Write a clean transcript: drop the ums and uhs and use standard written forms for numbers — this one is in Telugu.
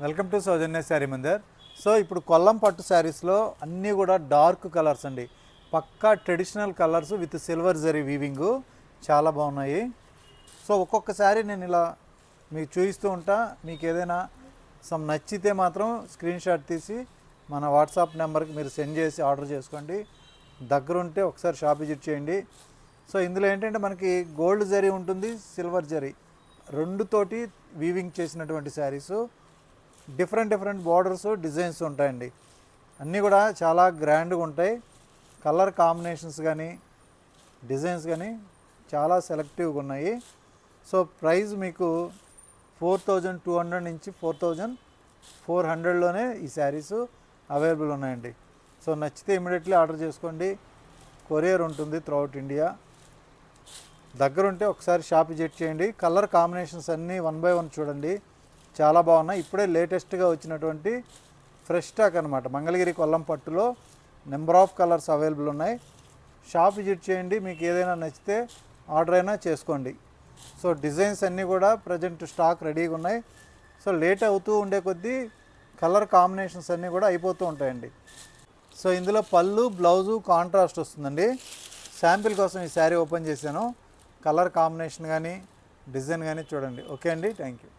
Welcome to Soujanya Saree Mandir. So ఇప్పుడు కొల్లం పట్టు శారీస్లో అన్నీ కూడా డార్క్ కలర్స్ అండి, పక్కా traditional colours with silver zari weaving చాలా బాగున్నాయి. సో ఒక్కొక్క శారీ నేను ఇలా మీకు చూపిస్తూ ఉంటా. మీకు ఏదైనా నచ్చితే మాత్రం స్క్రీన్ షాట్ తీసి మన వాట్సాప్ నెంబర్కి మీరు సెండ్ చేసి ఆర్డర్ చేసుకోండి. దగ్గరుంటే ఒకసారి షాప్ విజిట్ చేయండి. సో ఇందులో ఏంటంటే మనకి గోల్డ్ జరీ ఉంటుంది, సిల్వర్ జరీ రెండుతోటి వీవింగ్ చేసినటువంటి శారీసు. డిఫరెంట్ బార్డర్స్ డిజైన్స్ ఉంటాయండి. అన్నీ కూడా చాలా గ్రాండ్గా ఉంటాయి. కలర్ కాంబినేషన్స్ కానీ డిజైన్స్ కానీ చాలా సెలెక్టివ్గా ఉన్నాయి. సో ప్రైస్ మీకు 4200 నుంచి 4400లోనే ఈ శారీస్ అవైలబుల్ ఉన్నాయండి. సో నచ్చితే ఇమీడియట్లీ ఆర్డర్ చేసుకోండి. కొరియర్ ఉంటుంది త్రూఅవుట్ ఇండియా. దగ్గరుంటే ఒకసారి షాప్ విజిట్ చేయండి. కలర్ కాంబినేషన్స్ అన్నీ 1 by 1 చూడండి, చాలా బాగున్నాయి. ఇప్పుడే లేటెస్ట్గా వచ్చినటువంటి ఫ్రెష్ స్టాక్ అనమాట. మంగళగిరి కొల్లం పట్టులో నెంబర్ ఆఫ్ కలర్స్ అవైలబుల్ ఉన్నాయి. షాప్ విజిట్ చేయండి, మీకు ఏదైనా నచ్చితే ఆర్డర్ అయినా చేసుకోండి. సో డిజైన్స్ అన్నీ కూడా ప్రజెంట్ స్టాక్ రెడీగా ఉన్నాయి. సో లేట్ అవుతూ ఉండే కొద్దీ కలర్ కాంబినేషన్స్ అన్నీ కూడా అయిపోతూ ఉంటాయండి. సో ఇందులో పళ్ళు బ్లౌజు కాంట్రాస్ట్ వస్తుందండి. శాంపిల్ కోసం ఈ శారీ ఓపెన్ చేశాను. కలర్ కాంబినేషన్ కానీ డిజైన్ కానీ చూడండి. ఓకే అండి, థ్యాంక్ యూ.